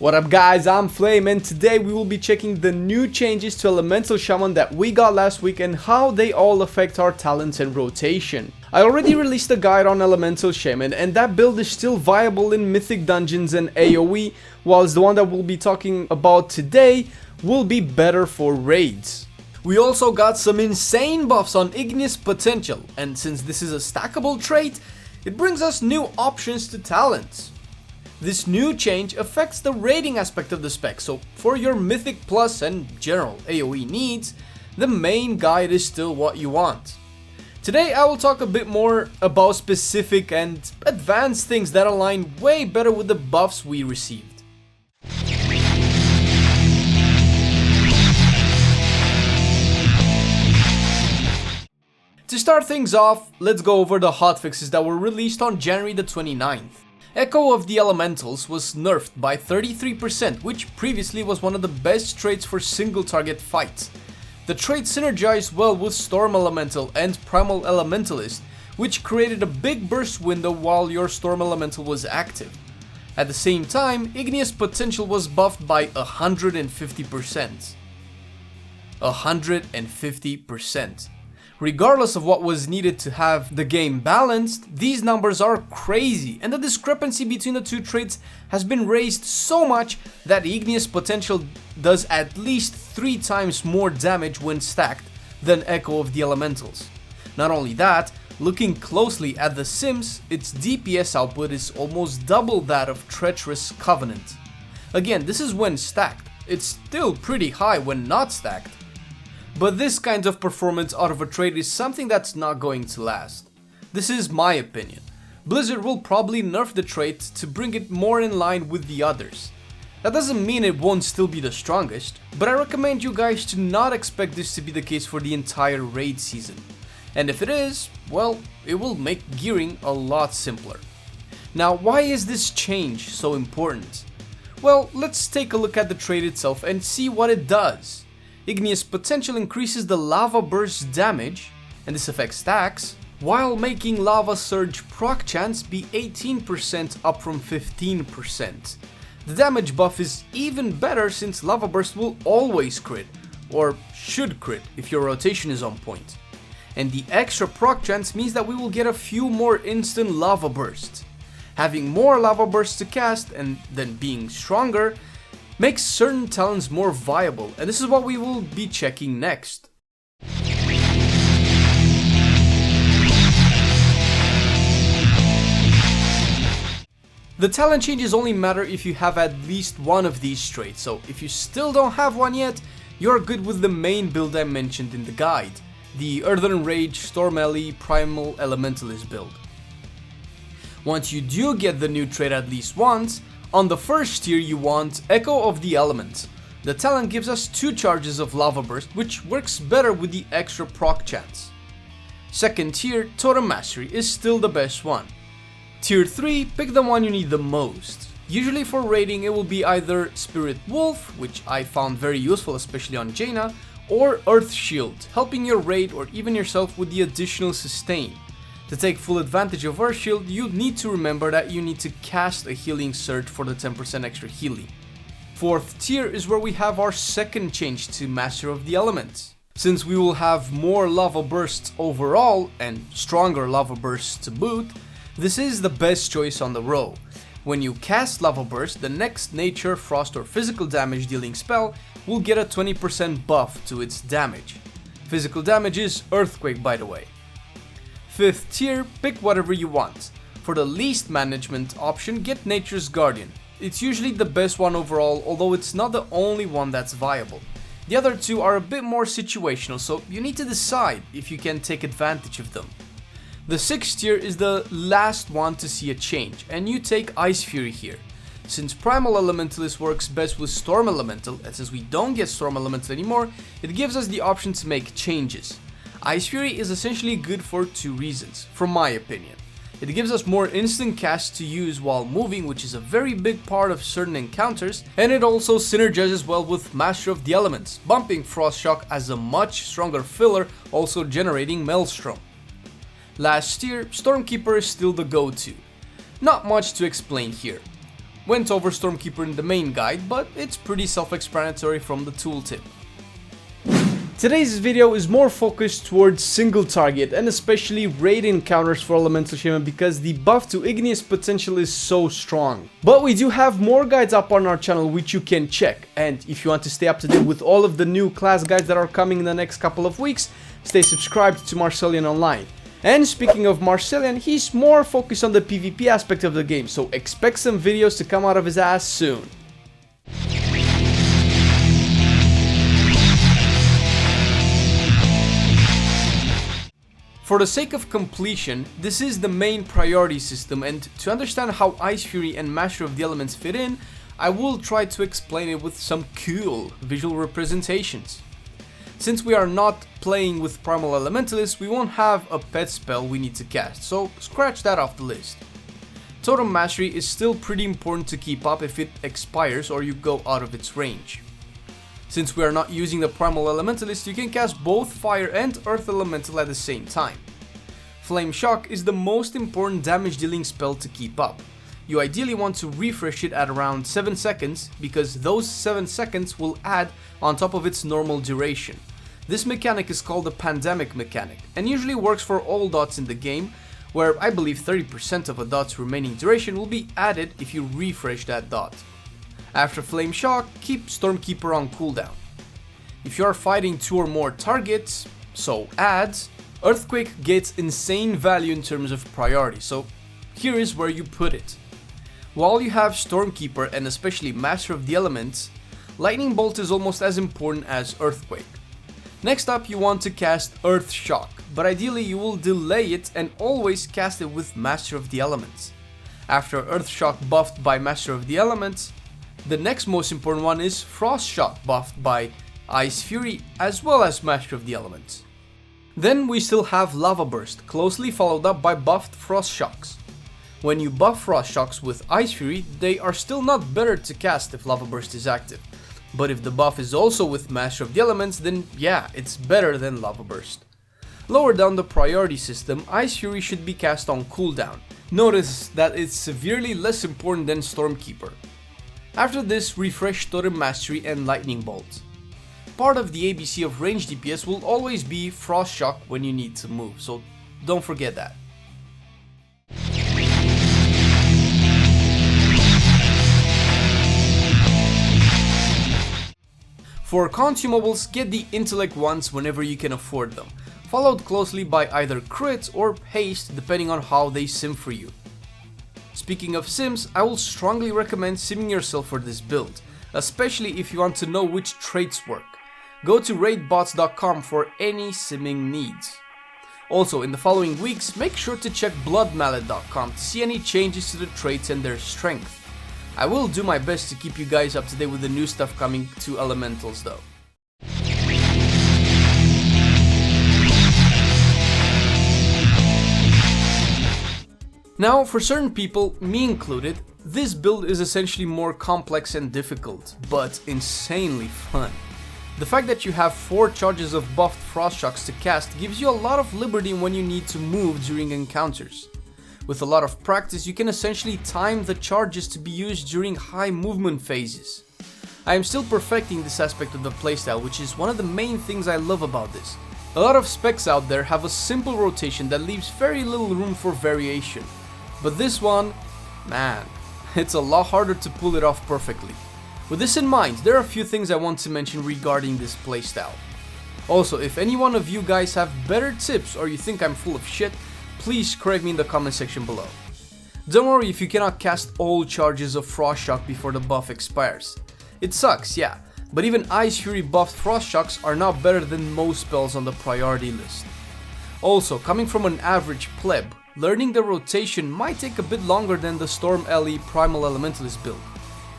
What up guys, I'm Flame and today we will be checking the new changes to Elemental Shaman that we got last week and how they all affect our talents and rotation. I already released a guide on Elemental Shaman and that build is still viable in Mythic dungeons and AoE, whilst the one that we'll be talking about today will be better for raids. We also got some insane buffs on Igneous Potential, and since this is a stackable trait, it brings us new options to talents. This new change affects the raiding aspect of the spec, so for your Mythic Plus and general AoE needs, the main guide is still what you want. Today I will talk a bit more about specific and advanced things that align way better with the buffs we received. To start things off, let's go over the hotfixes that were released on January the 29th. Echo of the Elementals was nerfed by 33%, which previously was one of the best traits for single target fights. The trait synergized well with Storm Elemental and Primal Elementalist, which created a big burst window while your Storm Elemental was active. At the same time, Igneous Potential was buffed by 150%. 150%. Regardless of what was needed to have the game balanced, these numbers are crazy, and the discrepancy between the two traits has been raised so much that Igneous Potential does at least 3 times more damage when stacked than Echo of the Elementals. Not only that, looking closely at the Sims, its DPS output is almost double that of Treacherous Covenant. Again, this is when stacked. It's still pretty high when not stacked. But this kind of performance out of a trait is something that's not going to last. This is my opinion. Blizzard will probably nerf the trait to bring it more in line with the others. That doesn't mean it won't still be the strongest, but I recommend you guys to not expect this to be the case for the entire raid season. And if it is, well, it will make gearing a lot simpler. Now, why is this change so important? Well, let's take a look at the trait itself and see what it does. Igneous Potential increases the lava burst damage, and this affects stacks, while making lava surge proc chance be 18% up from 15%. The damage buff is even better since lava burst will always crit, or should crit if your rotation is on point. And the extra proc chance means that we will get a few more instant lava bursts. Having more lava bursts to cast and then being stronger makes certain talents more viable, and this is what we will be checking next. The talent changes only matter if you have at least one of these traits, so if you still don't have one yet, you're good with the main build I mentioned in the guide, the Earthen Rage Storm Ele Primal Elementalist build. Once you do get the new trait at least once, on the first tier you want Echo of the Elements. The talent gives us 2 charges of Lava Burst, which works better with the extra proc chance. Second tier, Totem Mastery is still the best one. Tier 3, pick the one you need the most. Usually for raiding it will be either Spirit Wolf, which I found very useful especially on Jaina, or Earth Shield, helping your raid or even yourself with the additional sustain. To take full advantage of Earth Shield, you need to remember that you need to cast a healing surge for the 10% extra healing. Fourth tier is where we have our second change to Master of the Elements. Since we will have more lava bursts overall and stronger lava bursts to boot, this is the best choice on the row. When you cast lava burst, the next nature, frost or physical damage dealing spell will get a 20% buff to its damage. Physical damage is Earthquake, by the way. Fifth tier, pick whatever you want. For the least management option, get Nature's Guardian. It's usually the best one overall, although it's not the only one that's viable. The other two are a bit more situational, so you need to decide if you can take advantage of them. The sixth tier is the last one to see a change, and you take Ice Fury here. Since Primal Elementalist works best with Storm Elemental, and since we don't get Storm Elemental anymore, it gives us the option to make changes. Ice Fury is essentially good for 2 reasons, from my opinion. It gives us more instant cast to use while moving, which is a very big part of certain encounters, and it also synergizes well with Master of the Elements, bumping Frost Shock as a much stronger filler, also generating Maelstrom. Last tier, Stormkeeper is still the go-to. Not much to explain here. Went over Stormkeeper in the main guide, but it's pretty self-explanatory from the tooltip. Today's video is more focused towards single target and especially raid encounters for Elemental Shaman because the buff to Igneous potential is so strong. But we do have more guides up on our channel which you can check, and if you want to stay up to date with all of the new class guides that are coming in the next couple of weeks, stay subscribed to Marcelian&Online. And speaking of Marcelian, he's more focused on the PvP aspect of the game, so expect some videos to come out of his ass soon. For the sake of completion, this is the main priority system, and to understand how Ice Fury and Master of the Elements fit in, I will try to explain it with some cool visual representations. Since we are not playing with Primal Elementalists, we won't have a pet spell we need to cast, so scratch that off the list. Totem Mastery is still pretty important to keep up if it expires or you go out of its range. Since we are not using the Primal Elementalist, you can cast both Fire and Earth Elemental at the same time. Flame Shock is the most important damage dealing spell to keep up. You ideally want to refresh it at around 7 seconds because those 7 seconds will add on top of its normal duration. This mechanic is called the Pandemic mechanic and usually works for all dots in the game, where I believe 30% of a dot's remaining duration will be added if you refresh that dot. After Flame Shock, keep Stormkeeper on cooldown. If you are fighting 2 or more targets, so adds, Earthquake gets insane value in terms of priority, so here is where you put it. While you have Stormkeeper and especially Master of the Elements, Lightning Bolt is almost as important as Earthquake. Next up, you want to cast Earth Shock, but ideally you will delay it and always cast it with Master of the Elements. After Earth Shock buffed by Master of the Elements, the next most important one is Frost Shock buffed by Ice Fury as well as Master of the Elements. Then we still have Lava Burst, closely followed up by buffed Frost Shocks. When you buff Frost Shocks with Ice Fury, they are still not better to cast if Lava Burst is active. But if the buff is also with Master of the Elements, then yeah, it's better than Lava Burst. Lower down the priority system, Ice Fury should be cast on cooldown. Notice that it's severely less important than Stormkeeper. After this, refresh Totem Mastery and Lightning Bolt. Part of the ABC of range DPS will always be Frost Shock when you need to move, so don't forget that. For consumables, get the Intellect ones whenever you can afford them, followed closely by either crit or haste depending on how they sim for you. Speaking of sims, I will strongly recommend simming yourself for this build, especially if you want to know which traits work. Go to raidbots.com for any simming needs. Also, in the following weeks, make sure to check bloodmallet.com to see any changes to the traits and their strength. I will do my best to keep you guys up to date with the new stuff coming to Elementals though. Now, for certain people, me included, this build is essentially more complex and difficult, but insanely fun. The fact that you have 4 charges of buffed Frost Shocks to cast gives you a lot of liberty when you need to move during encounters. With a lot of practice, you can essentially time the charges to be used during high movement phases. I am still perfecting this aspect of the playstyle, which is one of the main things I love about this. A lot of specs out there have a simple rotation that leaves very little room for variation. But this one, man, it's a lot harder to pull it off perfectly. With this in mind, there are a few things I want to mention regarding this playstyle. Also, if any one of you guys have better tips or you think I'm full of shit, please correct me in the comment section below. Don't worry if you cannot cast all charges of Frost Shock before the buff expires. It sucks, yeah, but even Ice Fury buffed Frost Shocks are not better than most spells on the priority list. Also, coming from an average pleb, learning the rotation might take a bit longer than the Storm Ellie Primal Elementalist build.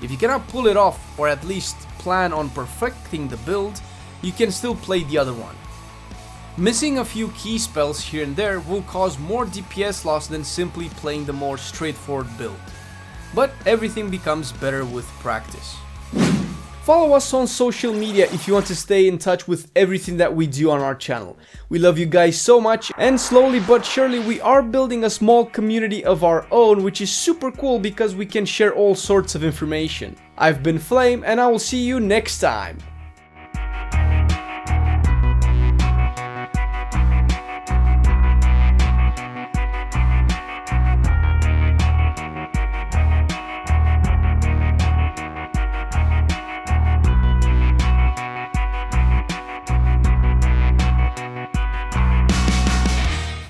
If you cannot pull it off, or at least plan on perfecting the build, you can still play the other one. Missing a few key spells here and there will cause more DPS loss than simply playing the more straightforward build. But everything becomes better with practice. Follow us on social media if you want to stay in touch with everything that we do on our channel. We love you guys so much, and slowly but surely we are building a small community of our own, which is super cool because we can share all sorts of information. I've been Flame, and I will see you next time.